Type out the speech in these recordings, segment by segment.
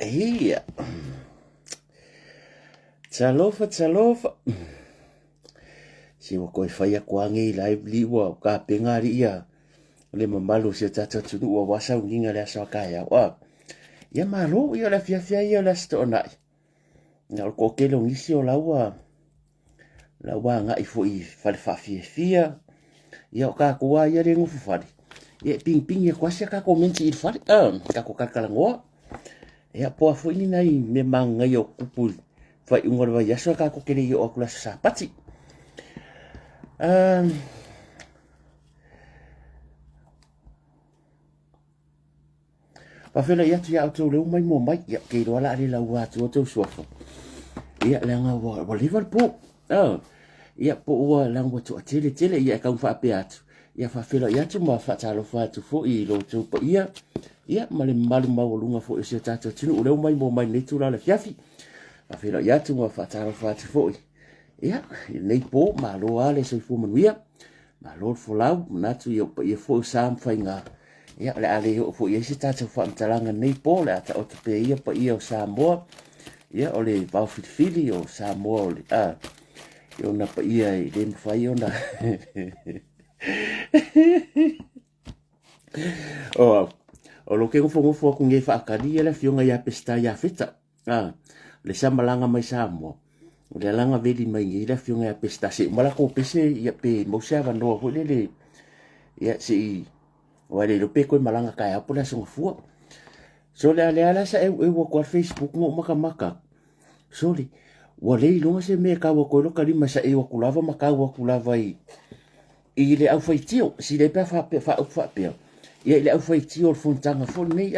Iya. Talofa. Si wa koe whaia kuange i live liwa ka pengari ia. Le mamalu si tata tunu wa wasa uninga le aso kaya. Wa. Ia malo ia la fia ia la sto onai. Nga ko kelo ngisi o lawa. Lawa nga i fo i fale fia. Ia ka kuwa ia re ngufu fale. Ia ping ia kwasi ka komenti i fale. Ka ko kakalangoa. Ia poa fo ini nai me manga yo kupul. Fai ungor wa yaso ka ko kele yo akula sa pati. Pafela ia tu ya auto le mai mo mai ya ke ro la le la wa tu tu suafo. Ia la nga wa Liverpool. Ia po wa la wa tu tele ia ka fa pe atu. Ia fa fela ia tu ma fa talo fa tu fo i lo tu po ia. Ia malu ma lunga fo se tata tu le mai mo mai ne tu la fiafi. Pafela ia tu ma fa talo fa tu fo. Ia nei po ma lo ale so fo manuia. Ma lo fo lau na tu ia fo sam fa nga. Ia le ale o fo ia se tata fa mtalanga nei po le ata o te pe ia pa ia o Samoa. Ia o le vau fili o Samoa o le Yo na pa ia i le mwhai o na. O lo ke ngofo aku nge whaakari ele fionga ia pesta ia feta. Le samalanga mai Samoa. Le langa veli mai nge ile fionga ia pesta se. Mala ko pese ia pe mausia vanoa ho le. Ia si wale lo pe koe malanga kai apo la songa fua. So le ala sa e wa Facebook mo maka. So le wale longa se me ka wa ko lo kalima sa e wa kulava maka wa kulava i le au faitio si le pa fa pe. Ia le au faitio o funtanga fo nei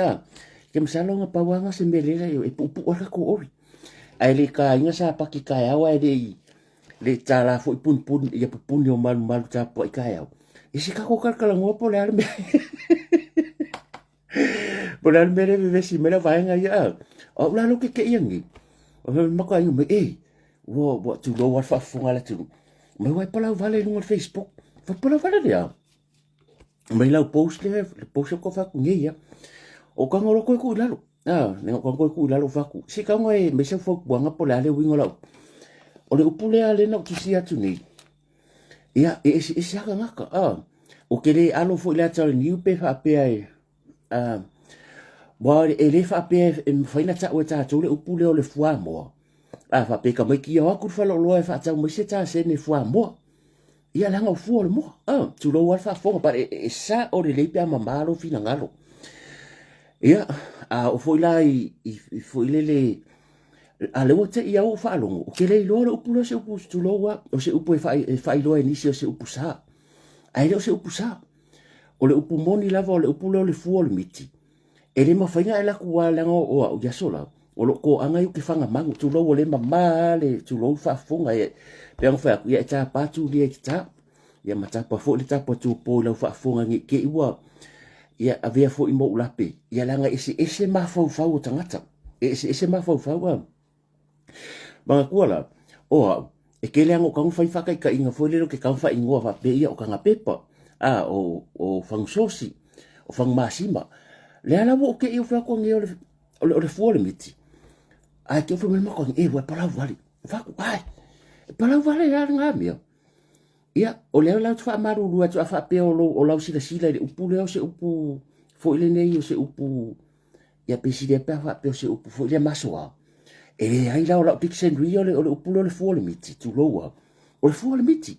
ke msalonga pawanga se melela yo e pupu ora ko ori. Ai le ka inga sa paki kai awa le tala fo pun ia pun yo mal ta po kai awa. Isi ka ko kalkala ngopo le arme. Pula mere me vesi mera vaenga ia. O la lo ke yangi. O maka ingo me wo tu lo wa fa funga la tu. Me wai pala vale no Facebook. Fa pala vale dia. Me la post ko fa kungia. O ka ngolo ko lalo. Ne ko ko lalo fa ku. Si ka ngoi me se fo buanga pola le wingo la. O le upule ale na tu sia tu ni. Ia isi haka ngaka. O kere alo fo le tau ni upe fa pe ai. Wa e le fa pe e faina ta o ta tu le upule o le fua mo. Fa pe ka mai ki o ku fa lo fa ta mo se ta se ne fua mo. Ia langa o fua le mo. Tu lo wa fa fo pa e sa o le pe ma malo fina ngalo. Ia o fo ila I fo ile a le wote ia o fa longo o kele lo le upulo se upu tu lo wa o se upu fa lo ni se upu sa ai lo se upu sa o le upu moni lava o le upulo le fu o le miti e le mafainga e la ku wa langa o ya sola o lo ko anga yu ki fanga mangu tu lo le mama le tu lo fa funga e pe ang fa ya ta pa tu le ta ya mata pa fo le ta pa tu po lo fa funga ngi ke iwa ya avia fo imo ulape ya langa ese ma fa fa o tangata ese ma fa fa wa mga kuala o e ke leango kang fai fakai ka inga foi lero ke kang fai ingoa fa pe ia o kanga pepa o fang sosi o fang masima le ala wo ke eu fa ko nge o le fuole miti ai ke fu me ma ko e wa pala vale fa ku ai pala vale ya nga mia ia o le ala fa maru lu atu fa pe o la sila le upu le o se upu foi le nei o se upu ia pe si de pa fa pe o se upu foi le masoa e ai la o pixen rio le o pulo le fuole miti tu loa o le fuole miti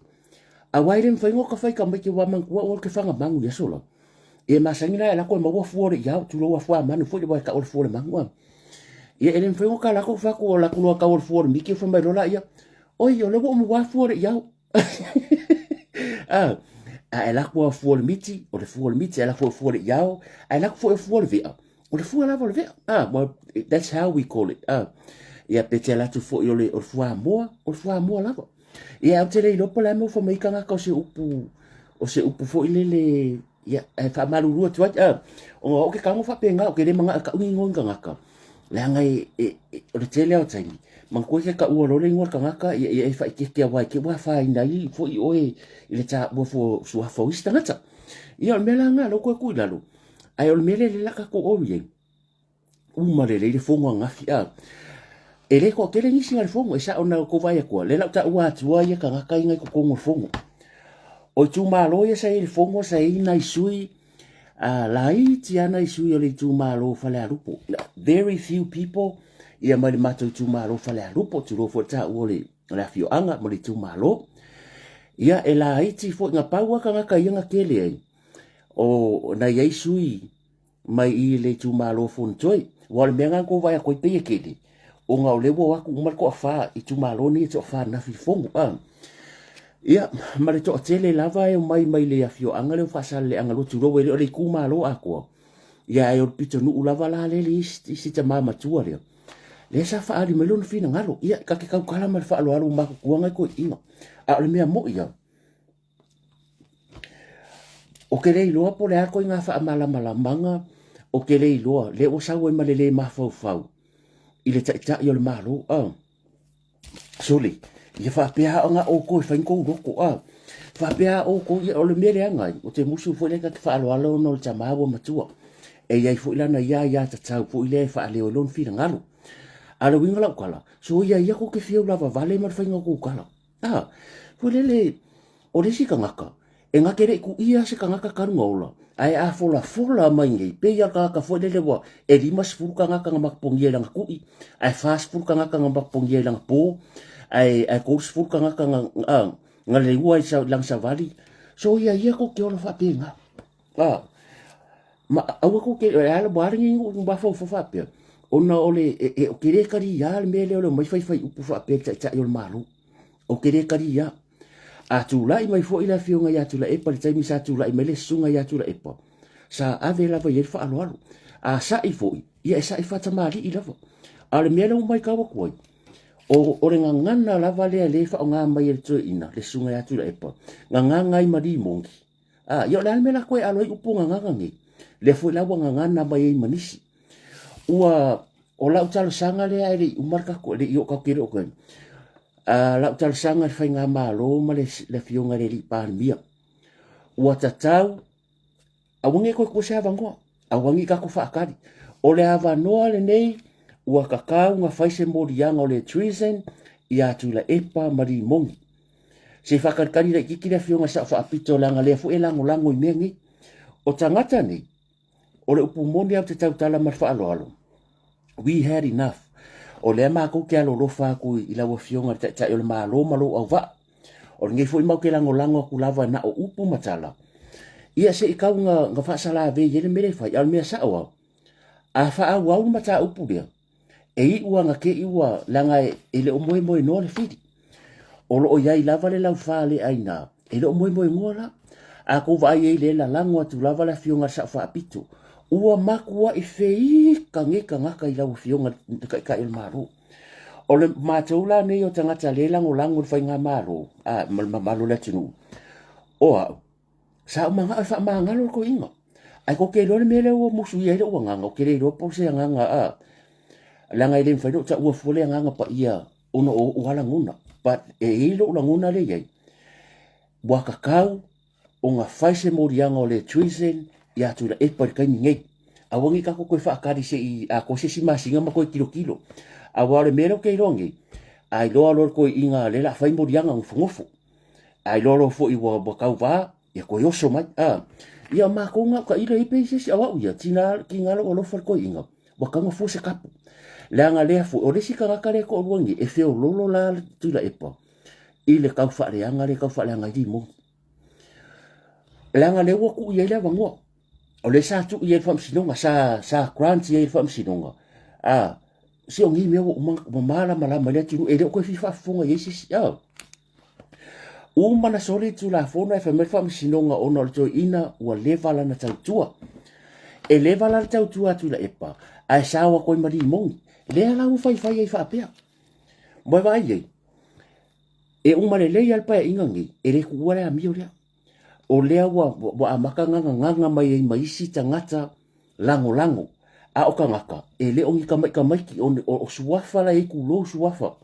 a waire mfai ngo ka fai ka mai ke wa man ko o ke fanga mangu ya solo e masangina la ko mo fuole ya tu loa fua manu foi le ka o le fuole mangu e ele mfai ngo ka la ko fa ko la ko ka o le fuole mi ke fa mai lola ia oi o le mo wa fuole ya a la ko fuole miti o le fuole miti la fuole ya a la ko fuole via o le fuole la via well that's how we call it ia pe te latu fo i o fua moa lava. Ia au te rei lopo la mo fo mai kanga ka o se upu fo i le ia fa malu rua tuat o ke kango fa penga o ke le manga ka ungi ngonga ngaka. Le anga o le tele au tangi. Man ko ke ka ua role ngor kanga ia fa ke wa ke wa fa ina I fo I oe I le ta bo fo sua fo ista ngata. Ia me la nga lo ko ku lalo. Ai o mele le la ka ko o ye. Umare le fongo ngafi e le ko kele nisi ngal fongo e sa ona ko vai ko le la ta wa tua ia ka ka inga ko kongo fongo o tu malo ia sa il fongo sa ina isui lai ti ana isui o le tu malo fa le alupo very few people ia mai mato tu malo fa le alupo tu ro fo ta o le la fio anga mo le tu malo ia e lai ti fo nga paua ka inga kele o na ia isui mai I le tu malo fo ntoi wal menga ko vai ko pe kele o nga o lewo aku umar ko fa I tu maloni to fa na fi fongo ia mare to tele lava e mai le afio angale fa sale angalo tu ro le ku malo ako ia e o pito nu lava la le si te mama tua le sa fa ali melon fina ngalo ia ka ke ka kala mar fa lo ma ku nga ko ino a le mea mo ia o ke le lo po le ko nga fa mala manga o ke le lo le o sa we ma le ma fau I le ta yo le malo soli ia fa pea nga o ko fa ko roko fa pea o ko o le mele anga o te musu fo le ka fa alo no le tamawo matua e ia fo ila na ia ta tau fo ile fa le o lon fina ngalo ala winga la kala so ia ko ke fio lava vale mar fa ngo kala fo le o le sika ngaka e nga kere ku ia se ngaka ka ngola ai a fola mai ngai pe ia ka fo le wa e di mas fu ka ngaka ma pongie lang ku ai fast fu ka ngaka ma pongie lang po ai ko fu ka ngaka nga le wa sa lang sa vali so ia ko ke ola fa pinga ma au ko ke ala bar ngi ngu ba fo fa pe ona ole o kere kari ya me le ole mai fai upu fa pe ta yo malu o kere kari ya a tu lai mai fo ila fionga ya tu la e pa le taimi sa tu lai mai le sunga ya tu la e pa sa ave la va yer fa alo a sa I fo ia sa I fa tamali I lava ale me le mai ka wa ko o le ngana la va le fa nga mai le tu ina le sunga ya tu la e pa nga ngai mari mongi yo la me la ko alo upu nga ngi le fo la wa ngana mai manisi ua o lau tala sanga le ai le umarka ko le yo ka kire o kan lau tala sanga fai nga malo ma le fionga le li pan mia ua tatau awangi ko ko sa vango awangi ka ko fa akari o le ava noa le nei ua kakau nga fai se morianga o le treason ia tu la epa mari mongi se whakarkari le kiki le fionga sa wha apito langa lea fu e lango lango i mengi o tangata ni o le upu moni au te tautala marfa alo alo we had enough o le mako ke alo lofa ku i lawa fionga ta o le malo malo au va o nge fu i mau ke lango lango ku lava na o upu matala ia se ikau nga fa sala ve yele mere fa al mea sa wa a fa au au mata upu dia e i ua nga ke i ua langa ele o moe moe no le fiti o lo o yai lava le lau fa le aina ele o moe moe ngola a ko vai e le la lango tu lava la fionga sa fa apito ua makua i fei ka ngaka i lau fionga ka il maru o le mataula nei o tangata le lango lango fai nga maru a malu le tinu o sa manga fa manga lo ko inga ai ko ke lo me le o musu ye o nga o ke le lo po se nga a langa ile fa do ta ua fole nga pa ia uno o wala nguna but e ilo la nguna le ye wa kakau o nga faise morianga o le treason ia tu la e par kai ngai a wangi ka ko fa akari se i a ko se si masinga ma ko kilo a wale mero ke longi ai lo lo ko inga le la fai morianga un fungofo ai lo fo i wa kau va ia ko yo so mai ia ma ko nga ka ile pe se si awa ia tina ki nga lo fa ko inga wa ka fo se kapu la nga le fo o le si ka ka le ko longi e feo lolo la tu la epa ile ka fa le nga le ka fa le nga di mo la nga le wo ku ia le wango o le sa tu ia fam sinonga sa grant ia fam sinonga si o ngi me o mala le tu e le ko fi fa fonga yesi mana soli tu la fona e fa fam sinonga o no to ina o le vala na tautua e le vala na tautua tu la epa ai sa wa ko mari mong le ala u fai e fa pe mo vai e male le al pa ingangi e le ku wala mi o lea wa amaka nganga mai si tangata lango a o kangaka e le ongi kamai ki o suafa la e ku lo suafa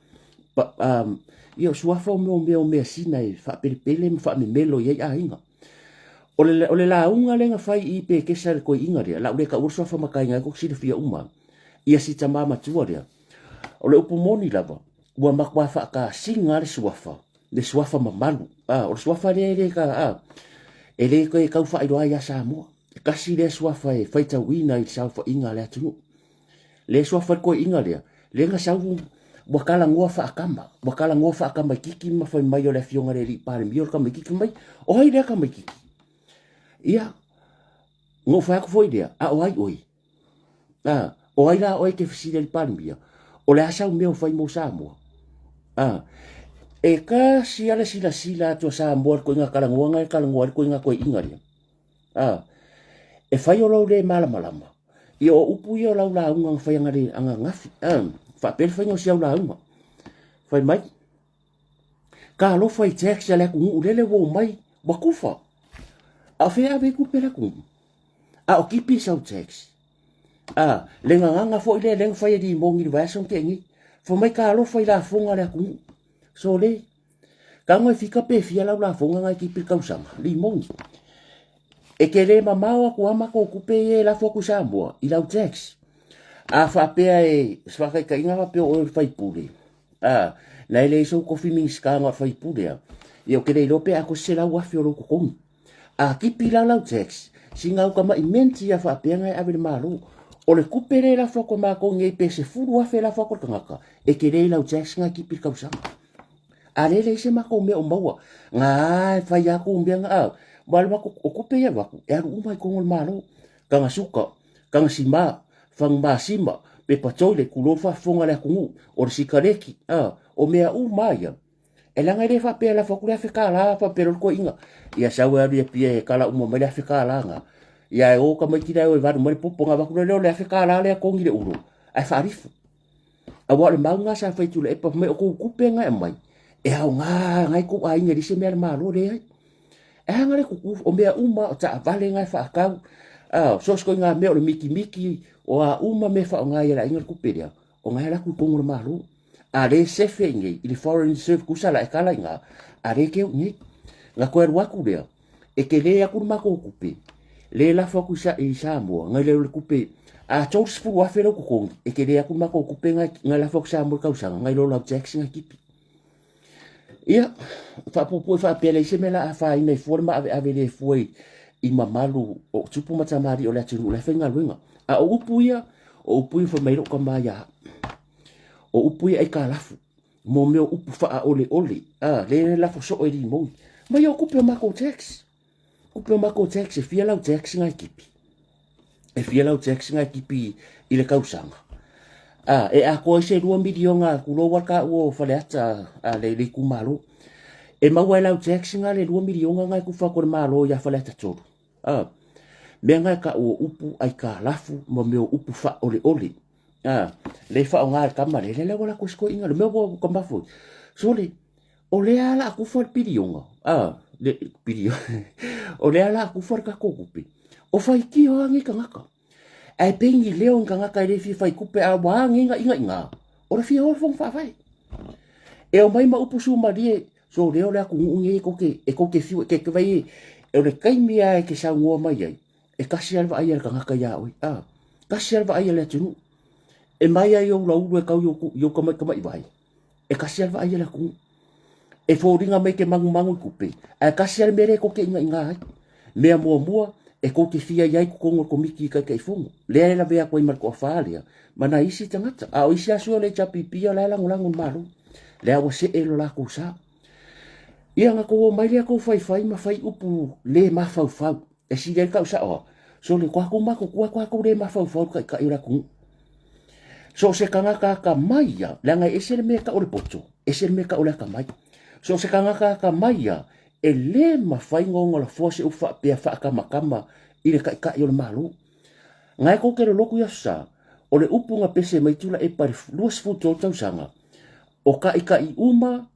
ia suafa o me sina e fa pele fa me melo ye a inga o le la unga lenga fai i pe ke sa ko inga ria la le ka urso fa makai nga ko si fia uma ia si tama matua ria o le upumoni lava wa makwa fa ka singa le suafa mamalu o suafa le ka e le ko e kau fa idoa ya sa mo kasi le suafa e faita wina i sa fa inga le atu le suafa ko inga le nga sa wakala ngoa fa akamba kiki ma fa mai o le fionga le ri pare mi o ka kiki mai o hai le ka kiki ia ngo fa ko foi dia o ai oi o ai la oi ke fisi le pare mi o le asa me o fai mo sa mo e ka sila to sa mo ko nga kala ngoa ko nga ko inga ria e fai o lo le malama i o upu i o la unga fai ngari anga ngafi fa pel fai no sia la unga fai mai ka lo fai tax le ku le wo mai wa kufa a fe ave ku pela ku o kipi sa tax le nga fo le fai di mongi va son ke ngi fo mai ka lo fai la fonga le ku so le ka ngoi fika pe fia la fonga ngai kipi ka usama li mongi e ke le mama ku ama ko ku pe la fo ku sa mo i la tax a fa pe e swa ka inga fa pe o fai pule na ele so ko fi min ska nga fai pule e o ke le lope a ko se la wa fi o ko kon a ki pila la tax singa ka ma imenti ya fa pe nga ave malu o le kupere la fo ko ma ko nge pe se fu wa fe la fo ko ngaka e ke le la tax nga ki pil ka usa a le se ma ko me o mawa nga fa ya ko mbia bal ma ko kupe ya wa e ru mai ko ngol malu ka nga suka ka nga sima fang basima pe patole kulofa fonga la kungu o sikareki o mea maya e langa le fa pe la fa kula fa kala fa pero ko inga ia sawa ri pe kala mai la fa kala nga ia o ka mai kira o va mai popo nga va kula le fa kala le ko ngi le uru ai fa rifu a wa le manga sa fa tu le pa mai ko kupe nga mai e ha nga ngai ko ai ngi se me malo le e nga le ku o mea ma ta vale nga fa ka so sko nga me o miki o a uma me fa nga ia la inga ku pedia o nga la ku kongo le malu a le sefe ngi i le foreign reserve ku sala e kala nga a le ke ngi nga ko erwa ku dea e ke le aku ma ko kupe le la fa ku sa i sa mo nga le kupe a chos fu wa fero ku kongi e ke le aku ma ko kupe nga la fa ku sa mo ka usanga nga lo la jackson nga kipi ia fa po fa pele se mela fa ina forma ave le foi i mamalu o tupu matamari o le atu le fenga luenga a o upuia fa mai ro ka mai a o upuia ai ka lafu mo me o upu fa a ole a le lafu so o ri mo mai o kupe ma ko tax e fia lau tax ngai kipi i le kausanga e a ko se 2 miliona ku lo waka o fa le ata a le kumalo e maua lau tax ngai le 2 miliona ngai ku fa ko malo ya fa le ata toro me ngai ka o upu ai ka lafu mo me o upu fa ole le fa nga ka mare le wala ko sko inga le me ko mbafu so le o le ala ku fa biliona le bilio o le ala ku fa ka ko kupi o fa ki o ngi ka ngaka ai pengi leo nga ka le fi fa kupe a wa inga o le fi o fong fa fai e o mai ma upu su ma die so leo le ku ngi ko ke fi ke vai e le kai mia ke sa ngo mai ai e kasi alva ai ka ngaka ya oi kasi alva ai le tunu e mai ai o la u e ka yo ka mai vai e kasi alva ai le ku e fōringa mai ke mangu kupe e kasi al mere ko ke inga ai mea mua e ko ke fia yai ko kongo ko miki ka kai fongo le la vea ko i mar ko falia mana isi tangata a o isi aso le chapi pia la langu maru le a se e lo la ko sa ia nga ko mai le ko fai ma fai upu le ma fau e si le ka sa o so le kwa ko ma ko le ma fau ka ira ku so se kanga ka mai ya la nga ese le me ka o le poto ese le me ka o le ka mai so se kanga ka mai ya e le mawhai ngongo la fose ufa pia wha kama i le kai o le malu. Ngai ko kero loku ia sa, o le upunga pese mai tula e pare luas futu o tausanga, o ka ika i uma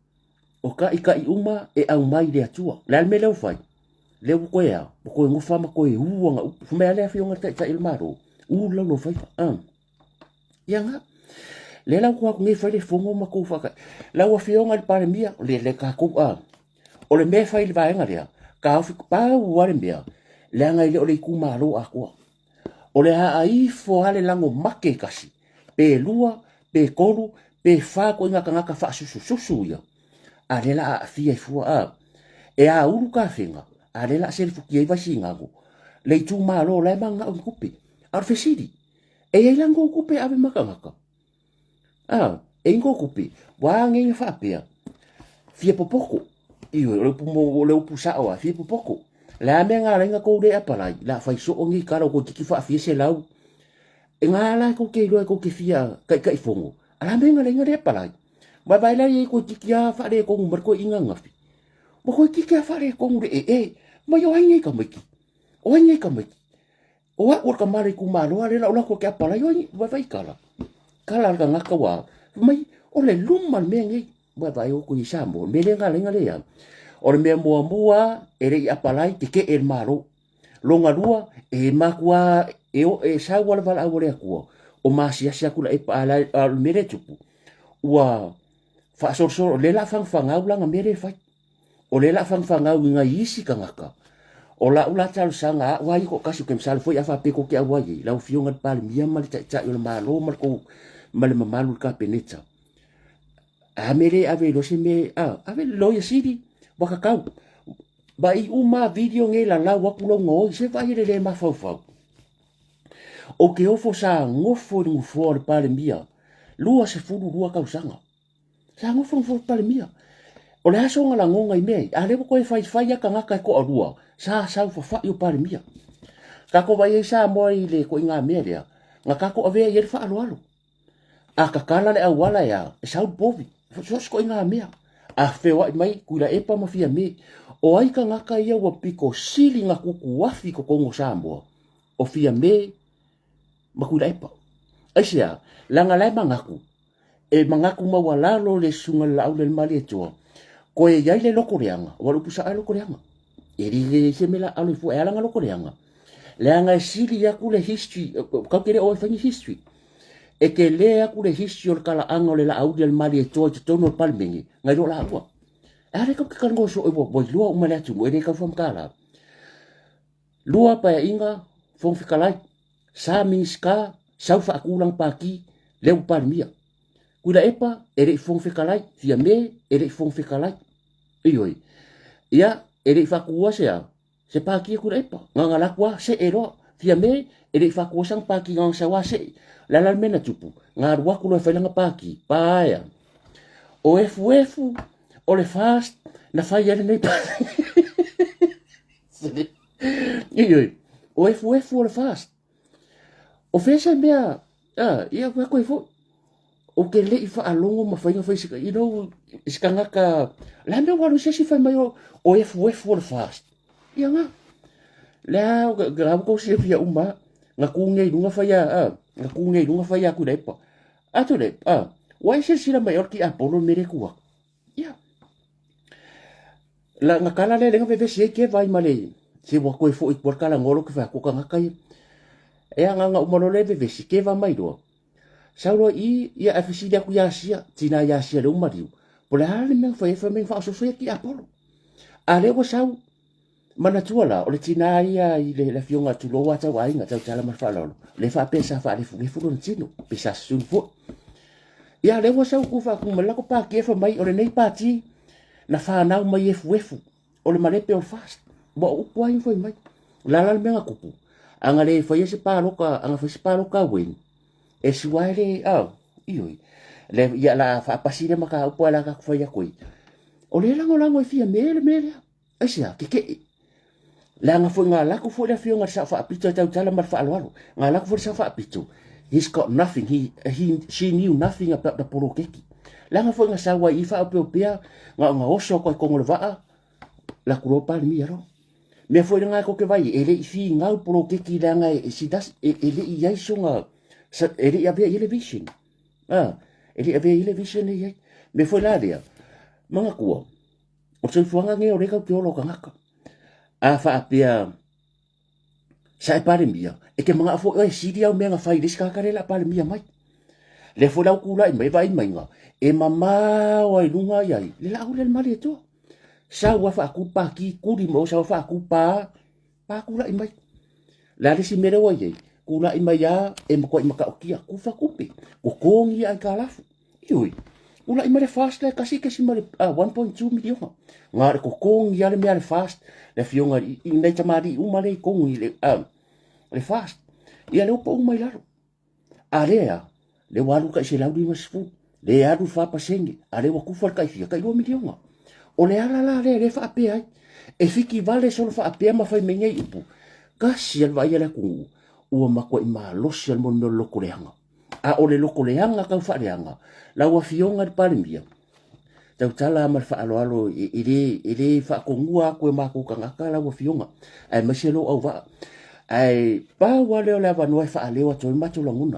e au mai le atua. Le alme leo fai, leo koe au, o koe ngufama koe uanga, fumea lea fionga ta il maru, lau lo fai. Ia nga, le lau kua nge fai le fongo ma kou whaka, lau a fionga le pare mia, le kako o le me fai le vaenga lea, ka hawhi pāu ware mea, lea ngai le o le kumaro a kua. O le haa i fo hale lango make kasi, pe lua, pe koru, pe wha ko inga ka ngaka wha susu ia. A le la a fia i fua a. E a uru ka whenga, a le la sere fuki ei vasi ngago, le i tū maro lai manga o kupe, a rfe siri. E ei lango o kupe ave maka ngaka. E ingo kupe, wa ngenga wha apea, fia popoko, iyo le upu sao a fia popoko. La me nga renga ko de apalai, la fai so ongi karo ko tiki fa fia se lau. E nga la ko ke lo ko ke fia kai fongo. Ala me nga renga de apalai. Ba ba la ye ko tiki a fa de ko ngumbar ko inga ngafi. Ba ko tiki a fa de ko ngure ma yo ai ka miki. O ai ka miki. O wa ka mare ku malo ale la ko ke apalai yo ba vai kala. Kala ga ngaka wa. Mai o le lumman me ngai. Ba ba yo ko i sambo. Me le nga renga le ya. O le mea mua e rei apalai te ke e maro. Longa lua e makua e sa wala wala au rea kua. O maasi asia kula e paalai al mere tupu. Ua fa sorsoro le la fangfangau langa mere fai. O le la fangfangau inga isi ka ngaka. O la ula talu sanga wai ko kasu kem sal foi afa peko ke awai. Lau fionga pali mia mali ta yo le malo marko mali mamalu ka peneta. A mere ave lo se me ave lo ya siri. Waka kau. Ba i uma video nge la la wakulo ngo se vai le ma fau. O ke ofo sa ngofo ngofo le pale mia. Lua se furu lua kau sanga. Sa ngofo ngofo pale mia. O le aso ngala ngonga i mei. A lewo koe fai ka ngaka ko alua. Sa fa yo pale mia. Kako vai sa mo i le ko inga mea lea. Nga kako ave i fa alu. A kakala le awala ya. Sa bovi. Sos ko inga mea. A fewa mai kula epa mafia me o ai ka ngaka ia wa piko sili nga kuku wafi ko kongo Samoa o fia me makula epa aisia langa lai mangaku e mangaku mawalalo le sunga lau le mali etua ko e yai le loko reanga walu pusa ai loko reanga e ri se mela alu fu e langa loko reanga le anga sili ya kule history ka kere o fangi history e ke le ya kule history o kala anga le la audio le mali e to no palmengi ngai do la wa are ka ka ngo so e bo lua uma le tu mo e ka fam kala lua pa inga fong fikalai sa minska sau fa akulang paki le palmia kula epa ere fong fikalai fia me ere fong fikalai ioi ia ere fa kuwa se paki kula epa nga la kwa se ero fia me ere fa kuwa sang paki nga sa wa se la la mena tupu nga rua kulo fa nga paki paia o efu o le fast na fa ya nei pa ioi o efu o le fast o fesa mea ia ko ifo o ke le ifa alongo ma fa fa you know iskanga ka la me wa lu se si fa mai o efu o le fast ia nga la grabo ko se fia uma nga kunge lunga fa ya nga kunge lunga fa ya ku depa ato le wai se sila maior ki apolo mere kuwa ia la nga kala le nga bebe se ke vai male se wa ko fo por kala ngolo ke fa ko nga kai e nga umolo le bebe se ke va mai do saulo ia afisi da ku ya sia tina ya sia le umariu por la le me fa me fa so ki apolo ale wo sau mana tuala o le tina ia i le fionga tu lo wata wa inga tau tala mar fa lo le fa pesa fa le fu no tino pesa sun fo ia le wo sau ku fa ku mala ko pa ke fa mai o le nei pati na fa na mai efu o le male pe o fast bo u point foi mai la me kupu anga le fa yese pa loka anga fa pa loka wen e suale ioi le ia la fa pasile maka u la ka fa ya koi o le lango fia mele asia ke la nga fo nga la ko fo le fionga sa fa pito tau tala mar fa alo nga la ko fo sa fa pito he's got nothing she knew nothing about the polokeki la nga fo nga sa wa ifa o pe nga oso ko le va la kuro pa mi ro me fo nga ko ke vai ele fi nga polokeki la nga si das ele ia so nga ele ia be television ele ia be television ia me fo la dia manga ko o se fo nga nge o le ka ke o lo ka ngaka fa apia sai parimia e ke mga fo e sidia o menga fai diska karela parimia mai le fo la kula mai vai mai nga e mama o i lunga yai le la ule mali to sa wa fa ku pa ki kuri mo sa fa ku pa kula i mai la le si mere o yai kula i mai ya e mo ko i maka o kia ku fa kupe ko kongi ai kalafu ioi ula i mare fast le kasi ke si mare 1.2 million nga ko kongi ya le me fast le fionga i nei tamari umale kongi le fast ia le po mai laro area le walu ka se laudi masfu le adu fa pasengi ale wa kufa ka fia ka 2 million o le ala la le fa pe ai e fiki vale solo fa pe ma fa mengai ipu kasi al vai le ku o ma ko i ma lo se mo no lo ko le hanga o le lo ko le hanga ka fa le hanga la wa fionga de palimia tau tala mar fa alo ile fa ko ngua ko ma ko ka la wa fionga ai maselo au va ai pa wa le la va no fa ale wa to ma to languna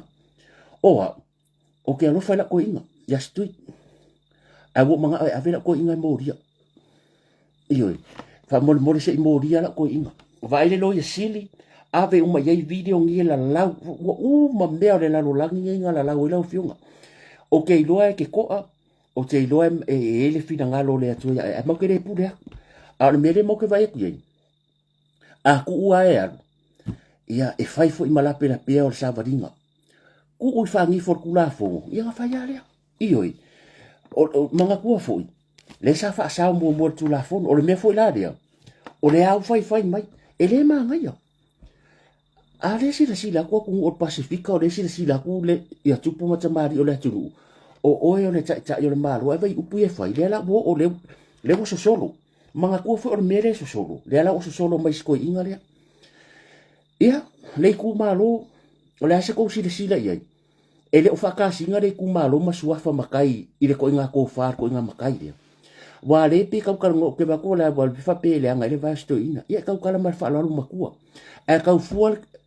o ke alo fa la ko inga ya stui ai wo manga ai ave la ko inga mo ria ioi fa mo se mo ria la ko inga va ile lo ya sili ave uma ye video ngi la la ma me le la lo langi nga la la fionga o ke loa ke koa o te loa ele fina ngalo le atu ya ma kere pule a le mele mo ke vai ku ye a ku ua ia e fai fo i malape la pea o savaringa ku o fa ngi for kula fo ia fa ya le ioi o manga ku fo le sa fa sa mo tu la fo o le me fo la dia o le au fai mai ele ma ngai a le sila ko ku o Pasifika o le sila ku le ia tupu matamari o le tulu o le ta yo le malu vai upu e fai le la o le wo solo manga ku fo o mere solo le la o solo mai sko inga le ia le ku malu o le ase ko sila ia ele o fa ka singa le ku malu masua fa makai ile ko inga ko far ko inga makai le wa le pe ka ka ngo ke ba ko la wa fa pe le anga le vasto ina ia ka ka la mar fa lo makua e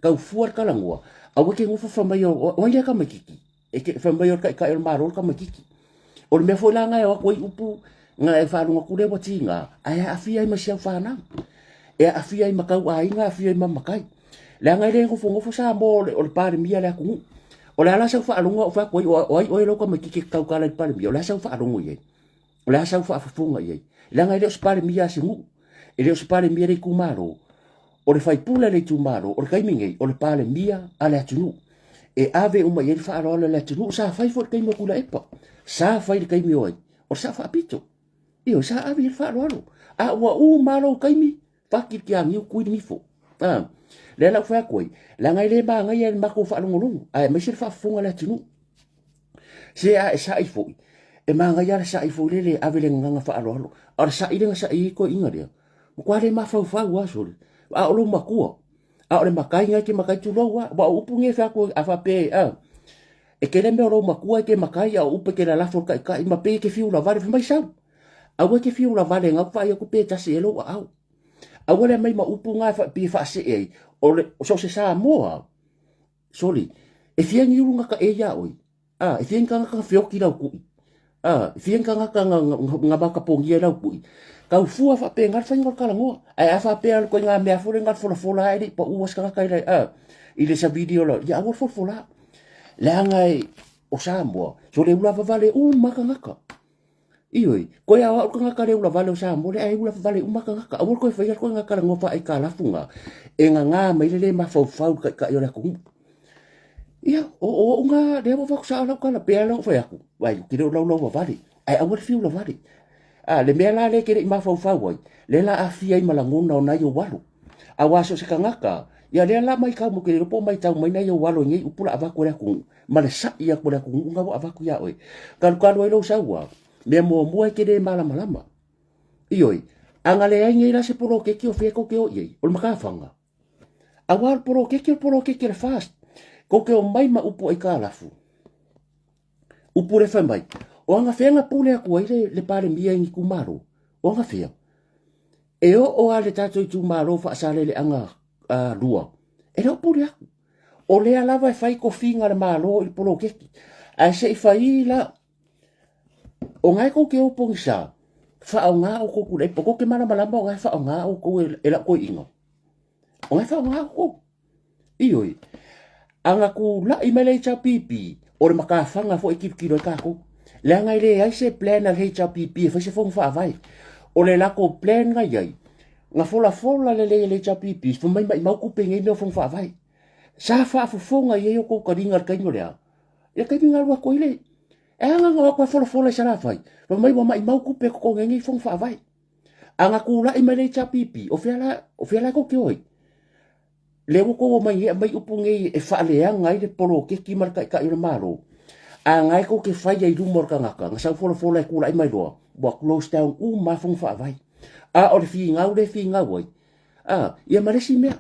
ka fuar kala ngua a wake ngufa fa mai o ia ka makiki e ke fa mai o ka el maro ka makiki o me fo la nga o ko upu nga e fa lunga kule watinga ai afia i masia fa na e afia i makau ai nga afia i mamakai le ngai le ngofo sa mo o le pare mia le ku o le ala sa fa alunga o fa ko o lo ko me ki ka ka le pare mia o le sa fa alunga ye o le sa fa funga ye le ngai le pare mia singu e le pare mia le kumaro o le fai pula le tumaro o le kaiminge o le pare mia ala tunu e ave uma ye fa alo le tunu sa fai fo kai mo kula epa sa fai le kai mi oi o sa fa pito io sa ave fa alo a wa u malo kai mi pakit ki ang yu kui mi fo le la fa koi la ngai le ba ngai en mako fa longo ai me sir fa funga le tunu se a sa i fo e ma ngai ya sa i fo le ave le nganga fa alo ar sa i le sa i ko inga dia mo kwa le ma fa wa so a o lo makua a o le makai ngai ke makai tu lo wa upu nge fa ko a fa pe e ke le me o lo makua ke makai a upu ke la la fo kai ma pe ke fiu la vale mai sa a wa ke fiu la vale nga fa ya ko pe ta se lo au a wale mai ma upu nga fa pi fa se e o le so se sa mo soli e fia ni nga ka e ya oi e fia nga ka fio ki la ku e fia nga ba ka pongi la ku ka fu fa pe ngar fa ngor kala ngo ai fa pe al ko nga me fu ngar fu la ai po u was ka kai la ile sa video lo ya wo fu la la ngai o sa mo so le ula fa vale maka ngaka ioi ko ya o ka ka le ula vale o sa mo le ai ula fa vale maka ngaka a wo ko fa ko nga kala ngo fa ai kala funga e nga mai le ma fa ka yo la ku ia o nga le mo fa sa la kala pe ala fa ya ku wai ki lo vale ai a wo fi ula vale le mea la le kere ma fau wai le la afia i malangona o na yo walo a waso se kangaka ya le la mai ka mo kere po mai tau mai na yo walo ngai upula ava ko le ku male sa ia ko le ku nga ava ku ya oi kan lo sa wa me mo kere mala malama ioi anga le ai ngai la se poro ke ki o fe ko ke o ye o maka fanga a war poro ke le fast ko ke o mai ma upu ai ka lafu upu le fa mai o anga fenga pule aku ai le pare mia ngi kumaro o anga fea e o ale tato i tumaro fa sale le anga lua e lo pule aku o le alava e fai kofinga le malo i polo keki a se i fai la o ngai ko ke o pongisa fa o nga o ko kule poko ke mana malamba o ngai fa o nga o ko e la ko ingo o ngai fa o nga o ioi anga ku la i mele cha pipi o le makafanga fo ekip kilo kako le ngai le ai se plan al HPP fa se fong fa vai o le la ko plan ngai ai nga fola le HPP fo mai mau ku pengi no fong fa vai sa fa fo fonga ye ko ka ringa ka ngolea e ka ringa wa ko ile e nga ko fola sa la vai fo mai mau ku pe ko ngai fong fa vai anga ku la i mai HPP o fiala ko ke oi le ko mai upu ngai e fa le ngai le polo ke ki marka ka ira malo a ngai ko ke fai ai rumor ka ngaka nga sa fola ku lai mai roa wa close down ma fong fa vai a o le fi ngau wai ia maresi mea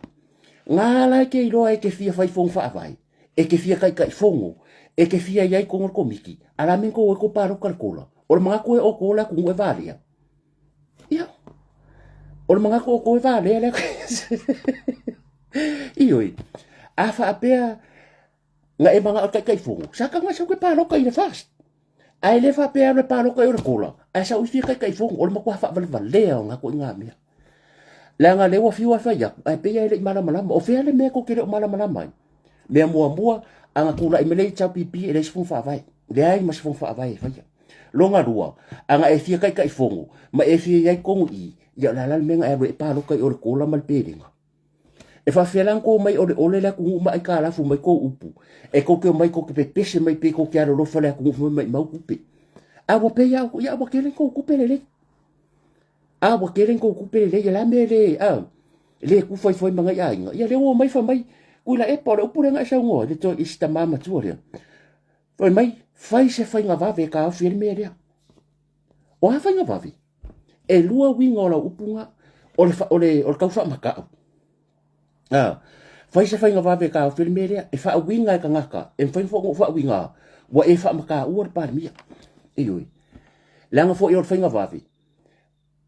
nga la ke iro ai ke fia fai fong fa vai e ke fia kai fongo e ke fia ai ko ngor komiki ala men ko paro kalkula o mga ko o ko la ku e valia ia o mga ko e valia ioi a fa apea nga e mga kai fongo saka nga sa ko paro kai le fast ai le fa pe le paro kai o kola ai sa usi kai fongo o ma ko fa vale nga ko nga mea la nga le wa fi wa fa ya ai pe ya le mala o fe le me ko ke le mala mai me mua anga kula i mele cha pipi e le sfung fa vai le ai mas sfung fa vai fa ya longa rua anga e fi kai fongo ma e fi ya ko i ya la me nga e paro kai o kola mal pedinga e fa felan ko mai o le la ku mai ka la fu mai ko upu e ko ke mai ko ke pese mai pe ko ke aro lo fa la ku mai mau kupe a wa pe ya wa ke le ko kupe le a wa ke le ko kupe le ya la me le ku foi manga ya ya le o mai fa mai ku la e po le upu nga sa ngo le to ista mama tu le foi mai fai se fai nga va ve ka fi me le o ha fai nga va vi e lua winga o la upunga o le ka fa maka fai se fai nga va ka filmeria e fa winga ka ngaka e fai fo fa winga wa e fa maka ur par mia e yoi langa fo yor fai nga va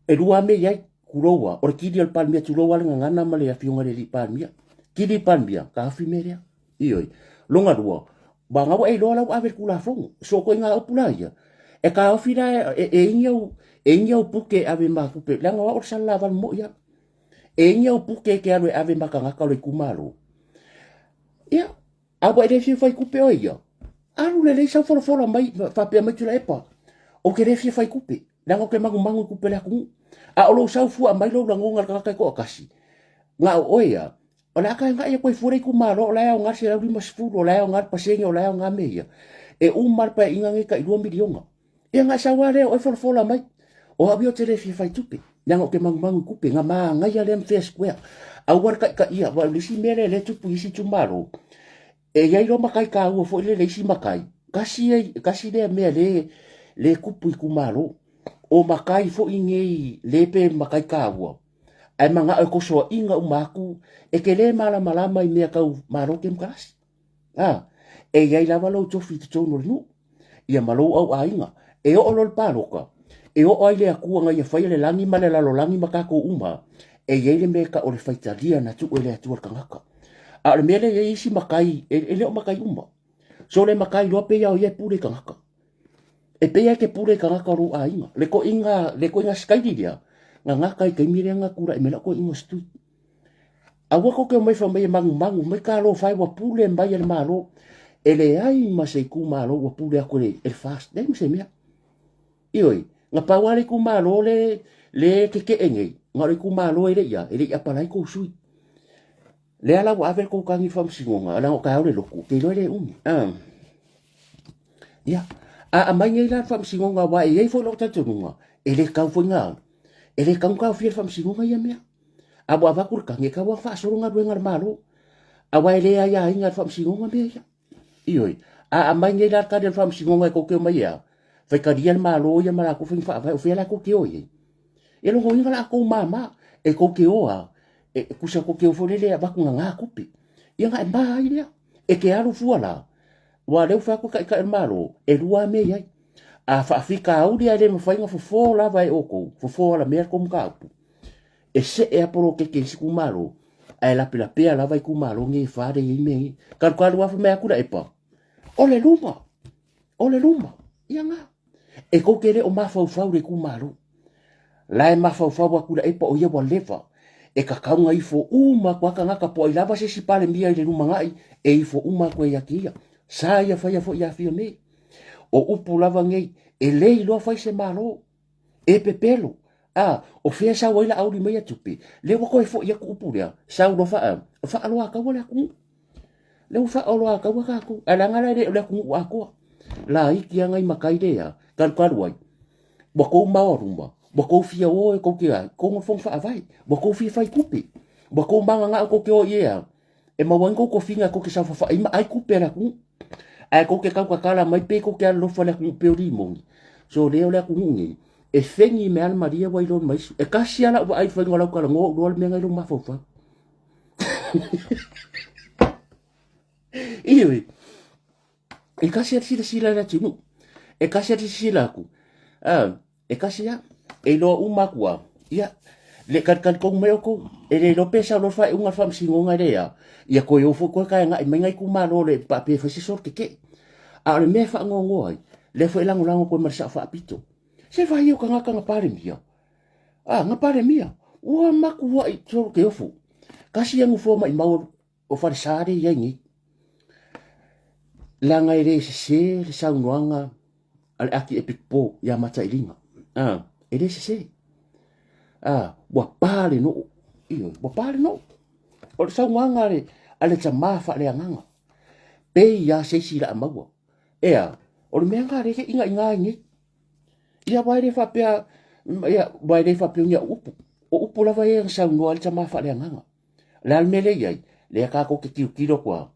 e lua me yai kurowa or kidi al par mia tulowa nga ngana male a fiunga le par mia kidi par mia ka filmeria e yoi longa dua ba nga wa e lo la ave kula fo so ko nga opula ya e ka fina e nyau puke ave ma pupe langa wa or sala van mo ya e nyau puke ke ave maka ngaka le kumaro ia awa ele fia fai kupe o ia alu le sa fola mai fa pe mai tula epa o ke le fia fai kupe nanga ke mangu kupe le aku a o lo sa fu mai lo la ngonga ka ko kasi nga o ia o la ka nga ia ko fure ku malo la o nga se la lima sfuru la o nga pasenga la o nga meia e mar pa inga nge ka 2 milionga ia nga sa wale o fola mai o abio te le fia fai tupe nanga ke mangu kupe nga ma nga ia le fair square a war ka ia wa lisi mere le tupu isi tumaro e ia ro makai ka u fo le isi makai kasi le me le kupu ku malo o makai fo inge le pe makai ka u ai manga ko so inga umaku e ke le mala mai me ka malo kem kas e ia la valo to fit to no nu ia malo au ainga e o lol paloka e o ai le aku nga ia fai le langi male la lo langi makako uma e ia le me ka o le faitalia na tu ele atu kangaka a le mele ye isi makai e le o makai uma so le makai lo pe ia pure kangaka e pe ia ke pure kangaka ru ainga le ko inga skaidi dia nga ngaka ke mire nga kura e mela ko inga stu a wako ke mai fa mai mangu mai ka lo fai wa pule mbai le malo ele ai ma se ku malo wa pule ko le fast dem se mea ioi nga pawale ku malo le ke engei nga le ku malo ele ia palai ko sui le ala wa ave ko kangi fam singonga ala ko kaole loku ke lo le ya a mai ngai la fam singonga wa e fo lo tatunga ele ka fo nga ele ka fi fam singonga ya mea a wa va kur kangi ka wa fa so nga ngar malo a wa ele ya inga fam singonga mea ya ioi a mai ngai la ka de fam singonga ko ke mai ya fa ka dia malo ya mara ko fa o fe la ko ke o ye ele ngo inga la ko mama e ko ke o a e kusa ko ke fo le ba ku nga kupi ia nga ba ia e ke alu fuala wa le fa ko ka malo e lua me ia a fa fika au dia le fa inga fo la vai oko fo la mer kom ka e se e aporo ke ku malo ai la pila pe la vai ku malo ngi fa de i me ka wa fa me ku da e pa o le luma ia nga e ko ke le o ma fa le ku malo la e ma fa wa ku da e pa o ia wa lefa e ka kaunga i fo uma kwa ka ngaka po i lava se si pale mia i le ruma ngai e i fo uma kwa ia kia sa ia fai fo ia fio nei o upu lava ngei e lei loa fai se malo e pepelo o fea sa waila auri mai atupi le wako e fo ia ku upu lea sa ulo fa aloa ka wale aku le fa aloa ka waka aku ala ngala le aku aku la iki ngai makai dea kan karuai wako maorumba bako fia o ko ke ko fong fa vai bako fia fai kupi bako manga nga ko ke o ia e ma wan ko finga ko ke sa fa ai kupe la ku ai ko ke ka kala mai pe ko ke lo fa la ku pe ri mo so le la ku ngi e fengi me al maria wa ilo mai e ka sia la ai fa ngola ko ngo do me ngai lo ma fa fa iwi e ka sia si la tinu e ka sia si la ku e ka sia e lo umakua ia le kan kong meo ko e le lo pesa lo fa unga fam singonga rea ia ko yo fo ko ka nga me ngai ku malo le pa pe fa si sor ke a le me fa ngongo ai le fo lango ko mar sa fa pito se fa yo ka nga pare mia nga pare mia wa maku wa i tro ke ofu kasi yang fo mai mau o fa sare yengi la ngai re se sa unwanga al aki epikpo ya mata ilinga ele se wa pale no o sa wanga le ale tama fa le nganga pe ya se si la mawa o le menga le inga ngi ia vai le fa pe ia vai le fa pe nya upu la vai sa no ale tama fa le nganga la mele ye le ka ko ke kilo kwa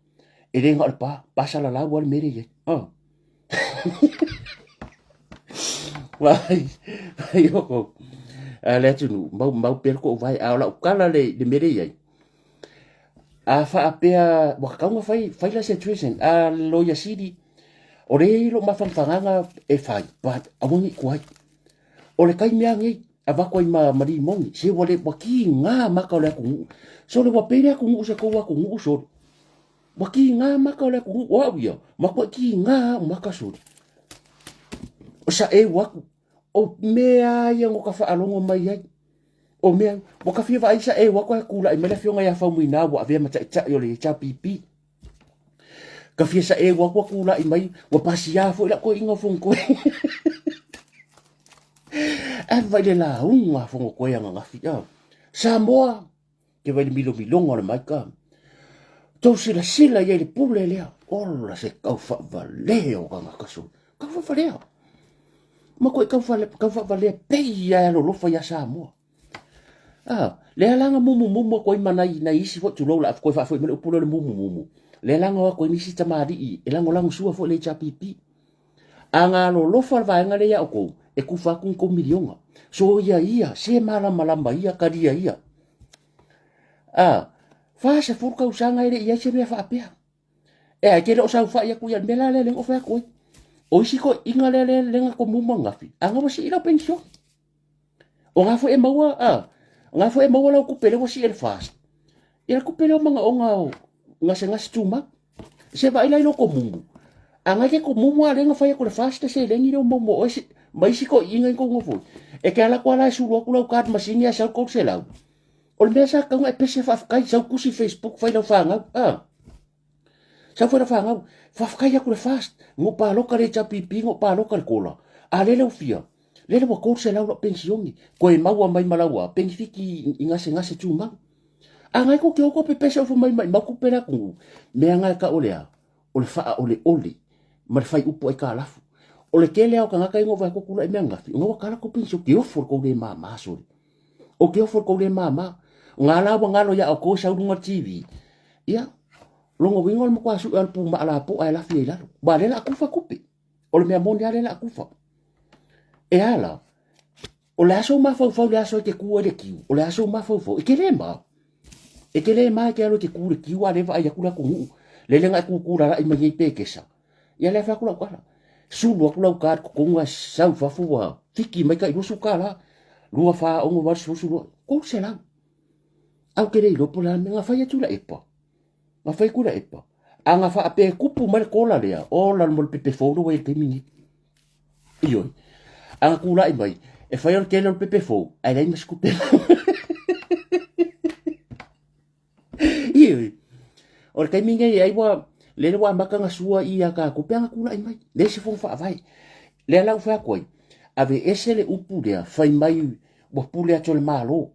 ele ngal pa pasa la wal mele ye vai yo ko le tunu mau per ko vai ala kala le mere ye fa apea wa kaunga fai la situation lo ya sidi o re lo ma fanga e fai but awongi kwai o le kai mea ngi ava ko ma mari mongi se wale waki nga maka le ku so le wa pere ku se ko wa ku so waki nga maka le ku wa bia mako ki nga maka so o sa e wa o mea yang o ka fa alongo mai ai o mea o ka fia vai sa e wa ko kula i mele fionga ya fa muina wa ave mata cha yo le cha pipi ka fia sa e wa kula i mai wa pasia fo la ko inga fong ko a vai le la unga fong ko ya nga fia Samoa ke vai milo milonga le mai ka to sila ye le pule le ola se kau fa valeo ka kasu kau fa valeo ma ko kau fa valeo pe ya lo fa ya Samoa le langa mumu ko mana na isi fo tulo la ko fa fo me pule le mumu le langa ko ni si tamadi e lango lango sua fo le chapipi anga lo fa va nga le ya ko e ku fa kun ko milionga so ia se mala ia kadia ia fa se furka usanga ile ia se me fa apea e a kele o sa fa ia ku ya mela le o fa ko o si ko inga le nga ko mumanga fi anga wa si ila pensio o nga fo e maua nga fo e maua la ku pele wa si el fast ila ku pele o manga o nga se nga stuma se va ila ilo ko mumu anga ke ko mumu ale nga fa ia ko le fast se le ngi o momo o si mai si ko inga ko ngofo e ke ala ko ala su lo ku la ka masini ya sa ko se la o le mesa ka nga pese fa kai sa ku si Facebook fa ila fanga sa fa fanga fa kai ya ku le fast ngo pa lo ka le chapipi ngo pa lo ka kola ale le ufia le wa ko se la lo pensioni ko e maua mai malawa penfiki inga se tuma anga ko ke ko pese fo mai ku pela ku me anga ka olea o le fa ole ma fai upo e ka lafu o le kele o ka ngaka ingo vai ko kula e menga ngo ka la ko pensio ke ofo ko le mama so o ke ofo ko le mama ngala wa ngalo ya o ko sa unga TV ya longo wingo mo kwa su al pu ma la pu ai la fi la ba le la ku fa kupi o le me mondial la ku fa e ala o le aso ma fa le aso ke ku le ki o le aso ma fa e ke le ma ke alo ke ku le ki wa le va ya ku la ku le nga ku la i ma ye pe ke sa ya le fa ku la kwa su lo ku la ka ko nga sa fa fu wa fiki mai ka i su ka la lua fa o mo va su ko se la au ke le lo pola me nga fa ya tu la epa ma fa ku la epa anga fa pe kupu mal ko la le o la mo pe fo do e ke mini io anga ku la i mai e fa yo ke le pe fo ai la mi scupe io o ke minga ai wa le wa maka nga sua ia ka ko pe anga ku la i mai le se fo fa vai le la fa ko ave ese le upu le fa mai wa pule a tole malo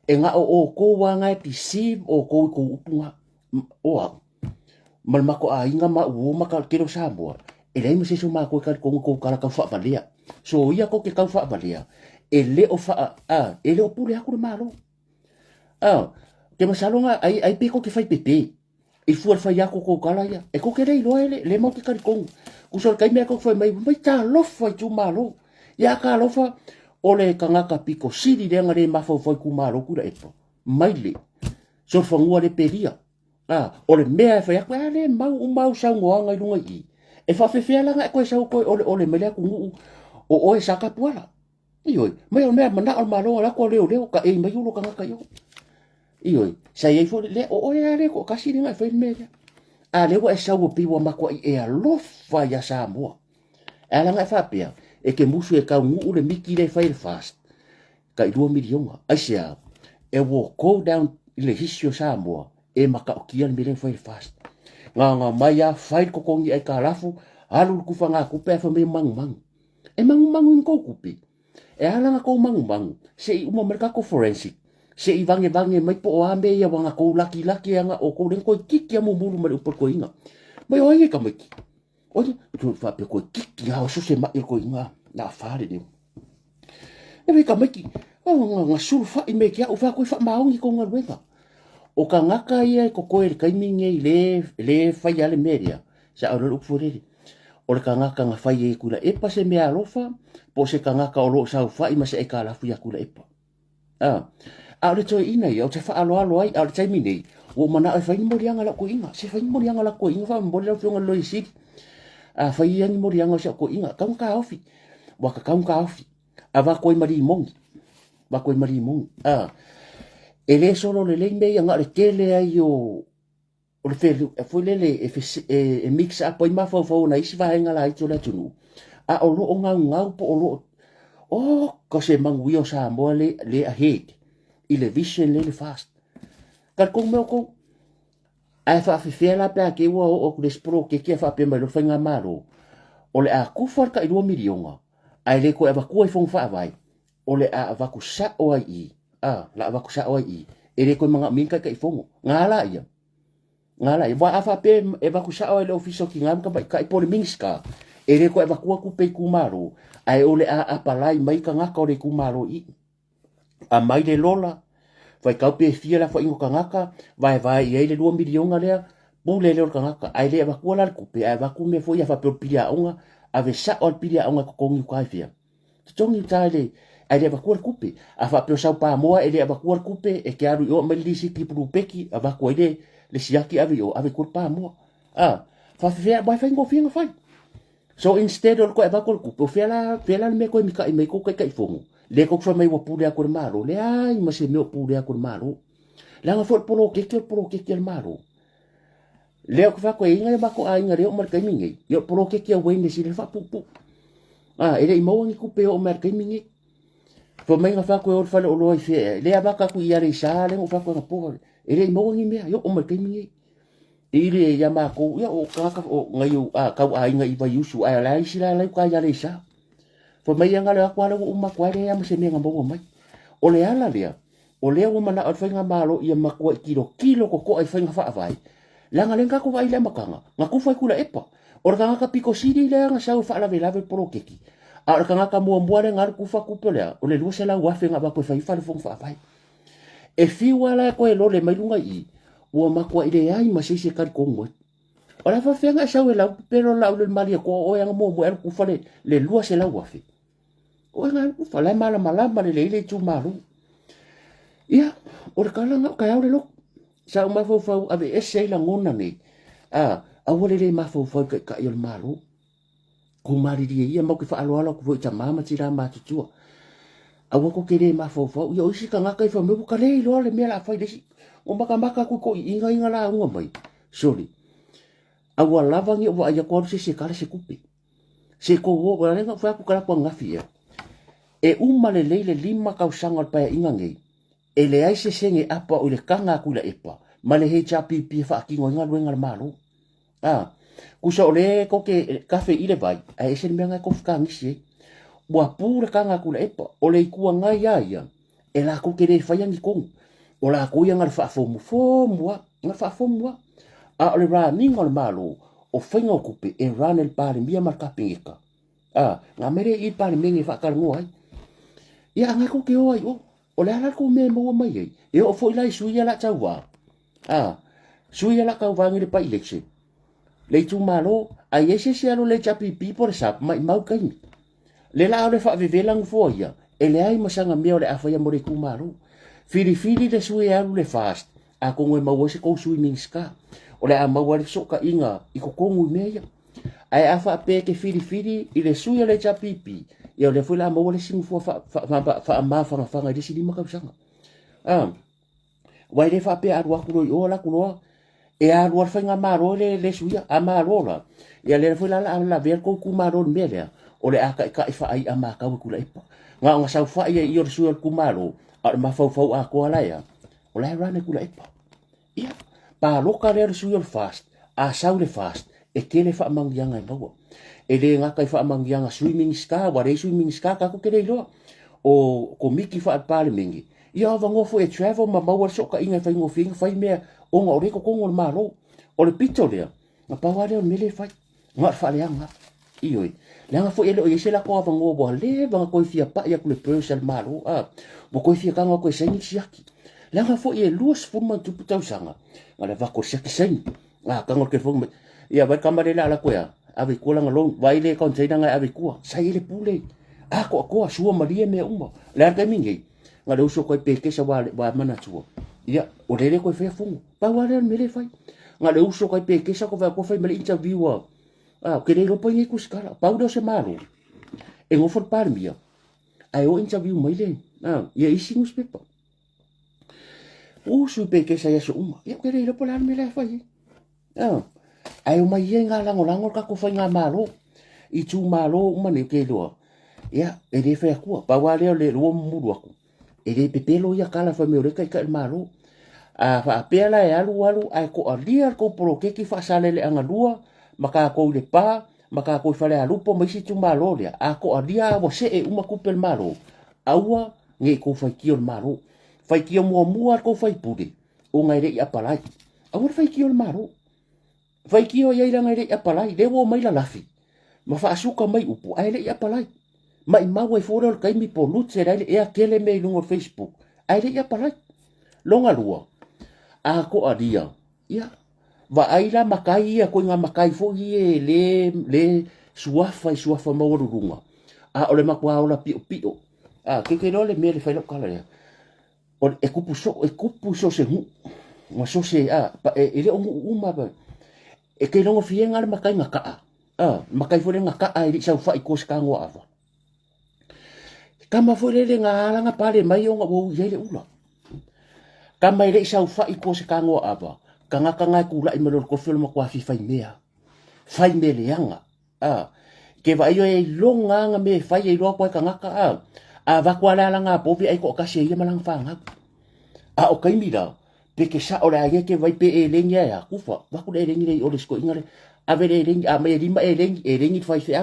e nga o ko wa nga pisi o ko upunga o mal mako a inga ma u maka kero Samoa e le mse so ma ko kala ka fa valia so ia ko ke ka fa valia e le o fa e le o pule a ko malo ke masalonga ai pe ko ke fai pepe e fu fa ya ko kala ia e ko ke le lo le mo ke ka ko so kai me ko fa mai ta lo fa tu malo ya ka lo fa ole kangaka piko siri le ngare mafo foi ku malo ku epo maile so fangua le peria ole mea fa ya kwale mau sa ngoanga i lunga i e fa fe fe la nga ko sa ko ole mele ku o e saka puala ioi mai o mea mana al malo la ko le ka e mai ulo kangaka yo ioi sa ye fo le o e ale ko kasi ni nga fe mele le wa sa wo pi wa makwa e a lo fa ya Samoa ala nga fa pia e ke musu e ka ngu le miki le file fast ka 2 miliona asia e wo go down le hisio Samoa e maka o kia le file fast nga mai a file ko kongi e ka lafu alu ku fa nga ku pe fa me mang e mang ko kupi e ala nga ko mang se i uma merka ko forensic se i vange mai po ambe ya wanga ko laki nga o ko len ko kiki mo mulu mai upor ko inga mai o ye ka mai oye tu fa pe ko kiki ha so se ma ko inga na fare de e me ka maki nga sulfa i me kia o fa ko fa maongi ko nga wenga o ka ngaka ia ko ko e kai minge le fa ya le media sa o lo fore o le ka ngaka nga fa ye kula e pa se me alofa po se ka ngaka o lo sa fa i ma se e ka la fu ya kula e pa a le toi ina ia o te fa alo ai a le tai mine o mana e fa ni morianga la ko inga se fa ni morianga la ko inga fa mo le fionga lo isi fa ia ni morianga sa ko inga ka ofi wa ka ofi ava ko mari mongi va ko mari mongi ele solo le me nga le tele ai o le felu e foi le e mix up i ma fo na isi va nga la i tola tunu o lo nga po o lo ko se mangu o sa mo le ahead i le vision le fast ka ko me ko ai fa fe la pe ke wo o ku despro ke fa pe mai lo fenga malo o le a ku for ka i 2 milionga ai le ko e va ku e fong fa vai o le a va ku sa o ai la va ku sa o ai e le ko manga minka ka i fong ngala ia wa afa pe e va ku sa o le ofiso ki ngam ka i po le minska e le ko e va ku pe ku malo ai o le a palai mai ka ngaka o le ku malo i a mai le lola vai kau pe fia la fa ingo kangaka vai i le 2 milionga lea bu le kangaka ai le va ku la ku pe ai va ku me foi fa pe pilia onga ave sa o pilia onga ko kongi ka fia tongi tale ai le va ku pe a fa pe sa pa mo e le va ku pe e ke aru yo me lisi ki pu peki a va ku le siaki ave yo ave ku pa mo fa fia vai fa ingo finga fai so instead of ko e va ku pe fela me ko mi ka me ko kai fongo le ko fa mai wo pu le ko malo le ai ma se me pu le ko malo la nga fo polo ke malo le ko fa ko inga ba ko ai nga re o mar kai mingi yo polo ke we ne si le fa pu ele i mau ngi ku pe o mar kai mingi fo mai nga fa ko o fa le o loi fe le aba ka ku ia re sa le o fa ko nga po ele i mau ngi me yo o mar kai mingi ile ya ma ko yo o ka o nga yo ka ai nga i ba yusu ai la si la ka ia re sa fo mai nga le ko ala o ma ko le ya ma se me nga bo mai o le ala le o le o mana o fa nga malo ia ma ko kilo ko ai fa nga fa vai langa lenga ko vai le makanga nga ku fa kula epa o ka nga piko sidi le nga sa fa la vela pro keki a ka nga ka mo le nga ku fa ku pele o le lu se la wa fe nga ba ko fa le fong fa vai e fi wala ko e lo le mai lunga i o ma ko ile ai ma se ka ko mo o la fa fe nga sa la pero la le mali ko o nga mo ku fa le lu se la wa fe o nga ku fa la mala le tu malu ia o ka nga ka ya le lo sa ma fo ave ese la ngona ni a wole le ma fo ka yo malu ku mari di ia mo ke fa alo ko ta mama tira ma tu a wo ko ke le ma fo yo isi ka nga ka fo me bu ka le lo le me la fa de o maka ku ko inga la ngo mai sorry a wa lava ngi o ya ko se ka se kupi se ko wo ba le nga fa ku ka ko nga fia e umale le lima ka usanga pa inga ngi e le ai se senge apa o le kanga kula epa ma le he chapi pi fa ki ngoinga luenga le malo kusa o le ko ke kafe ile vai a ese menga ko fka ngisi wa pura kanga kula epa o le kua ngai ya e la ko ke le fa yang kong o la ko yang fa fomu nga fa fomu a o le ra ninga le malo o fenga ko pe e ran el pare mia marka pingika nga mere I pare mengi fa kar ngoi ya nga ko ke o ai o le ala ko me mo mai e o foi lai suia la tawa suia la ka vangi le pa election le tu malo a ese se alo le chapi pi por sa mai mau kai le la ole fa velang foia e le ai masanga me o le afa ya more ku malo fili le suia alo le fast a ko ngoi mau se ko swimming ska o le a mau le soka inga I ko kongu meia ai afa pe ke fili I le suia le chapi pi ia le foi la mo le sing fa de sini maka sanga wai le fa pe a wa ku yo la ku e a wa fa nga maro le suia a maro la ia le foi la ver ko ku maro me le o le aka ka fa ai a ma ka ku la ipa nga sa fa ia I suia ku maro a ma fa a ko la ia o la rane ku la ipa ia pa lo ka le suia fast a sa le fast e ke le fa mangianga ba e le nga kai fa mangianga swimming ska wa re swimming ska ka ko kele lo o ko miki fa pale mingi ia va ngofo e travel ma wa so ka inga fa ngo fing fa me o ngo re ko ngol malo o le pito le ma pa wa le mele fa nga fa le nga ioi le nga fo ele o yese la ko va ngo bo le va ko fia pa ya ko le person malo bo ko fia ka ngo ko sengi siaki le nga fo e luos fu ma tu puta usanga ma le va ko siaki sengi ka ngo ke fo ia va kamare la ko ya ave kula ngalo vai le kon tsaina ngai ave kua sai le pule ko sua maria me uma le ka mingi ngalo uso ko pe ke sa wa mana tu ia o le ko fe fungo pa wa le me le fai ngalo uso ko pe ke sa ko va ko fai me interview ke le ro poi ku skala pa do se malo e ngo for par mia ai o interview mai le ia isi ngus pepa o su pe ke sa ya so uma ia ke le ro polar me le fai ai o mai nga lango ka ko fa nga malo I tu malo mane ke lo ia e le fa ku pa wa le lo mu lo ku e le pepelo ia kala fa me o le kai ka malo fa apea la e alu ai ko alia ko porokeki fa sale le anga lua maka ko le pa maka ko fale alupo mai si tumalo le a ko alia wo se e uma kupel malo aua nge ko fai kio malo fai kio mua ko fai pude o ngai re apalai aua fai kio malo fai kio ia ila ngai re apalai le wo mai la lafi ma fa asuka mai upu ai le apalai mai maua e fora kai mi po lutse rai e akele me lungo Facebook ai le apalai longa lua a ko adia ia va aila makai ia ko nga makai fo ie le suafa maurunga a ole makwa ola pio a ke no le mele fa lo kala ya o e kupu so se hu ma so se a ele uma ba e ke no fienga le makai ngaka a makai fo le ngaka ai ri sa fa i ko ska ngo ava kama fo le nga nga pale mai o nga wo ye le ula kama ile sa fa i ko ska ngo ava kanga kula i melo ko film ko afi fai mea fai me le anga ke va yo e longa nga me fai e lo ko kanga a va kwa la nga popi ai ko ka se ye malang fanga o kai mira pe ke sa ora ye ke vai pe e lenya ya kufa va ku le lengi o le sko ingale a ve le lengi a me ri ma e lengi fai fe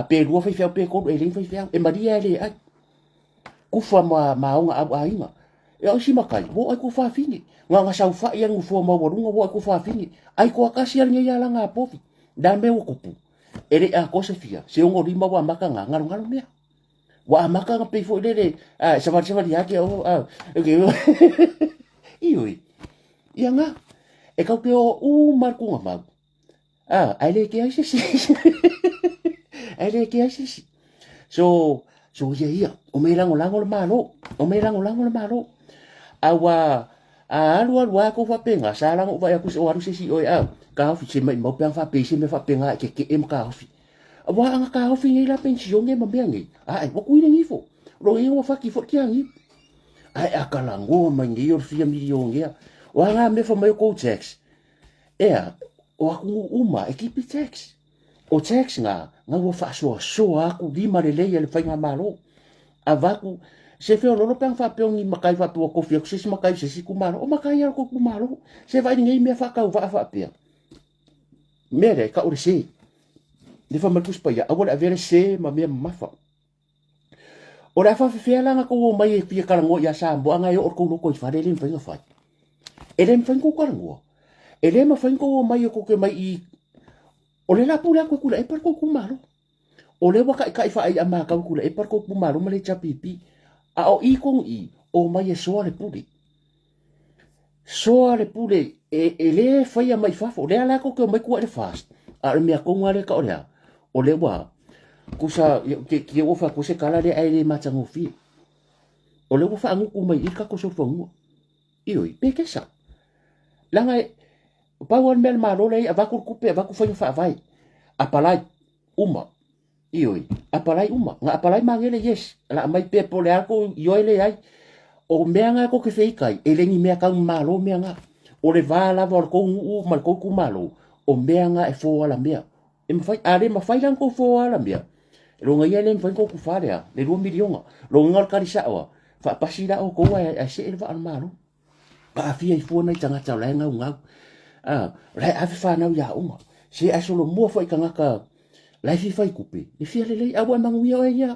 pe lu fai fe pe ko e lengi fai fe e maria le ai kufa ma nga a inga e o si makai wo ai ku fa fini nga sau fa yang fo ma worunga wo ku fa fini ai ko akasi al nya la nga pofi da me wo kupu ere a ko se fia se ngo lima wa maka nga ngaru me wa maka nga pe fo le sa va ya ke o ke ioi ia nga e ka ke o marku nga ma ai le ke ai se ai le ke ai se so ia o me lango le malo awa alu ko fa penga sala ngo va ya ku so aru si o ka fi se mai mo pe fa pe se me fa penga ke em ka fi wa anga ka fi ni la pension nge mo be ngi ai wo ku ni fo ro i wo fa ki fo ki ngi ai akala ngo ma ngi yo fi mi yo nge wa nga me fa mai ko tax o ku uma ekipi tax o tax nga wo fa so aku di ma le le fa nga malo avaku se fe lo pang fa pe ngi makai fa pe ko fi se makai se ku malo o makai ko ku malo se vai ngi me fa ka fa pe mere ka ur se de fa marcus pa ya agora ver se ma me mafa ora fa fe la nga ko mai pe ka ngo ya sa bo nga yo ko ko fa de lim fa nga fa elem fa ko ka ngo elem fa ko mai ko ke mai i o le la pula ko kula e par ko ku malo o le waka ka fa ai ama ka kula e par ko ku malo ma le chapipi a o i kong i o mai e soa le pule e le fai a mai fafo le ala ko ke mai kua le fast a le mea konga le ka o lea o le wa kusa ki o fa kuse kala le ai le matango fi o le wa fa angu ku mai i ka ko so fongu ioi pe ke sa langa pa wan mel malo le a va ku kupe va ku fa vai a palai uma ioi apalai uma nga apalai mangele yes la mai pe pole ako yoele ai o meanga ko ke feikai elengi mea ka malo meanga o le vala vor ko u mal ko ku malo o meanga e fo ala mea e ma fai are ma fai lan ko fo ala mea lo nga yele fai ko ku farea le 2 miliona lo ngal karisa wa fa pasira o ko a se va al malo pa fia i fo na tanga tau la nga la a fa na ya uma se a solo mo fai kanga ka lai fi fai kupe e fia lele a wa mangu ia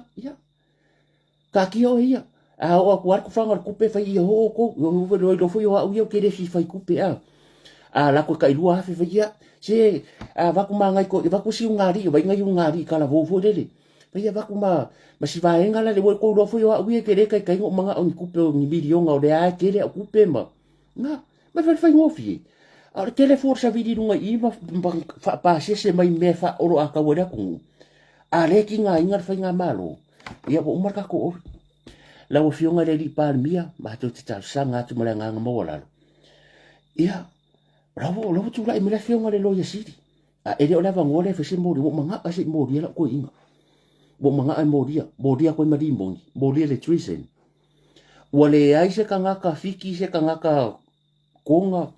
ka ki o ia a o ku ar ku fanga kupe fai ia ho ko yo do fo yo au ke de fi fai kupe a la ko kai lua fi fai ia se a va ku manga ko va ku si ngari va ngai ngari kala vo vo lele fai va ku ma si va enga la le ko do fo yo au ke de kai ngo manga on kupe ni video nga o de a ke le kupe ma ma fai ngo fi a ke le forsa vidi nunga i fa pa se mai me fa oro aka wera ku a le ki nga ingar fa nga malo ia bo umar ka ko la wo fionga le li palmia ma to te tal sanga tu mala nga mo wala ia bravo lo tu la me la fionga le lo ya siti a ele ola va ngole fa se mo bo manga a se mo dia la ko inga bo manga ai mo dia ko ma dimbo mo dia le trisen wale ai se kanga ka fiki se kanga ka konga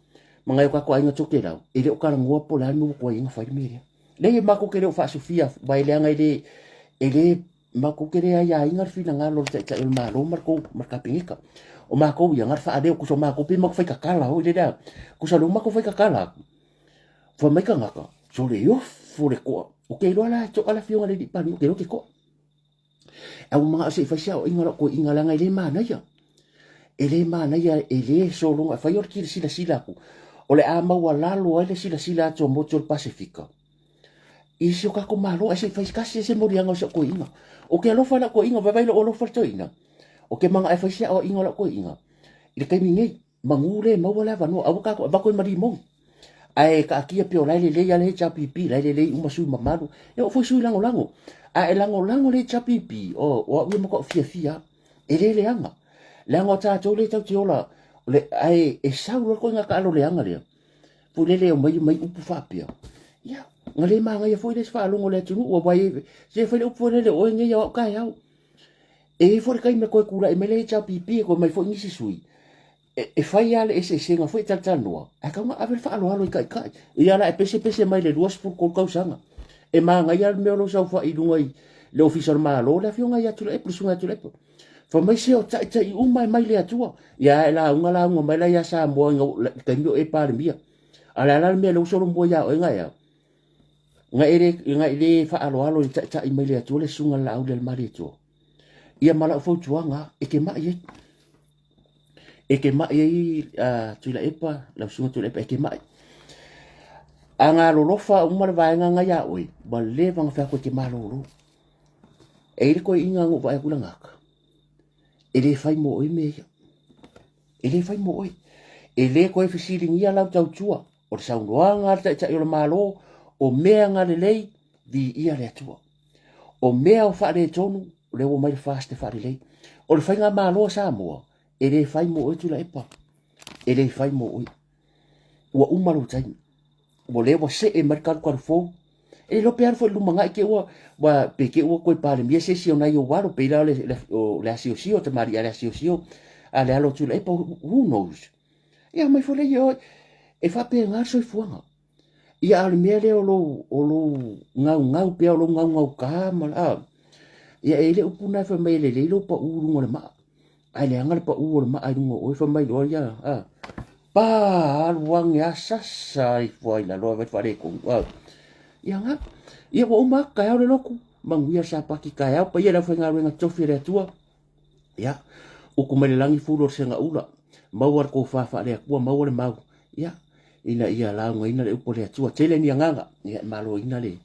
mangai ka ko ainga toke rau ele o kala ngua pola no ko inga fai mere le mako kere o fa sofia vai le anga ele mako kere ai inga fina nga lo te el malo marko marka pingika o mako ia ngar fa ade ku so mako pe mak fai kakala o ida ku sa lu mako fai kakala fa mai ka ngaka so le yo fo le ko o ke lo la to ala fionga le di pa no ke lo ke ko e o ma se fa sia o inga ko inga la ngai le mana ya ele mana ya ele so lo fa yo ki sila sila ku o le ama wala lo ele sila sila to mo to Pacifica iso ka ko malo e se fa kasi se mo rianga so ko inga o ke lo fa la ko inga va vai lo fa to ina o ke manga e fa sia o inga la ko inga ile kai mingi mangule mo wala va no au ka va ko mari mo ai ka kia pe o lai le ya le cha pipi lai le uma su mamaru e o foi su lango lango a e lango lango le cha pipi o wi mo ko fia fia e le anga lango ta to le ta tiola le ai e sa ro ko nga ka lo le anga le pu le o mai upu fa pia ya ngale ma nga foi des fa lo ngole tu o vai se foi upu le o nge ya ka ya e foi kai me ko kula e me le cha pipi ko mai foi ngisi sui e fai ale ese senga foi tal noa a ka nga avel fa alo kai e ala e pese mai le duas por ko kausanga e ma nga ya me lo sa fa i lunga i le official ma lo la fionga ya tu e plusunga tu le fa mai se o tai u mai le atua ya la unga la unga mai la ya sa mo nga ka mio e pa mia ala la me lo so lo mo ya o nga ya nga ere fa alo tai mai le atua le sunga la au le mari tu ia mala fo tuanga e ke mai e ke mai tu la epa la sunga tu la epa e ke mai anga lo lofa umar vai nga ya oi ba le vang fa ko ke malo e ri ko inga ngo vai kula ngaka e le fai mo oi me e le fai mo oi e le ko e fisiri ngia la tau tua o sa ngoanga ta yo malo o mea nga le lei vi ia le tua o mea o fa le tonu le o mai fast fa le lei o le fai nga malo sa mo e le fai mo oi tu la epa e le fai mo oi wa umaru tai mo le wa se e marcar kwa fo e lo pear fo lumanga ke wa pe ke wa ko pa le mi se si ona yo wa lo pe la le asio te maria le asio ale alo tu le epa who knows ya mai fo le yo e fa pe nga so fuanga ia al me le o lo ngau pe o lo ngau ka ma ia ele upuna fa mai le lo pa uru ngole ma ai le anga pa uru ma ai ngo o fa mai lo ya pa luang ya sasai foi la lo va fare con ya nga ia o ma ka o le loku manguia sa pa ki ka pa ia la fa nga renga tofi le tua ya o ku me langi fulo senga ula mawar ko fa le ku mawar mau ya ina ia la ngo ina le upo le tua tele ni nga ya malo ina le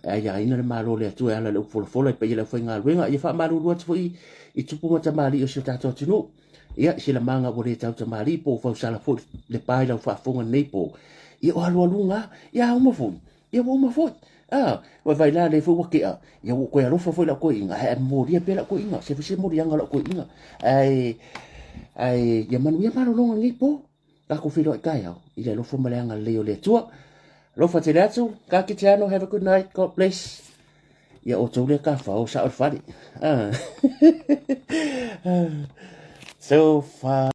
ya ina le malo le tua ala le upo folo pa ia la fa nga renga ia fa malo lo foi i tupu mata mali o se tato tinu ia sila manga o le tau tamari po fa sala fo le pai la fa fonga nei po ia o alu lunga ia uma fo wa vai la le fo ke ia ko ya lo fa fo la ko inga e mo ria pela ko inga se fise mo ria ngala ko inga ai ya manu ia malo longa nei po ka ko filo ka ya ia lo fo mala nga le o le tua lo fa te latu ka ki te ano have a good night god bless ia o tole ka fa o sa o fari so far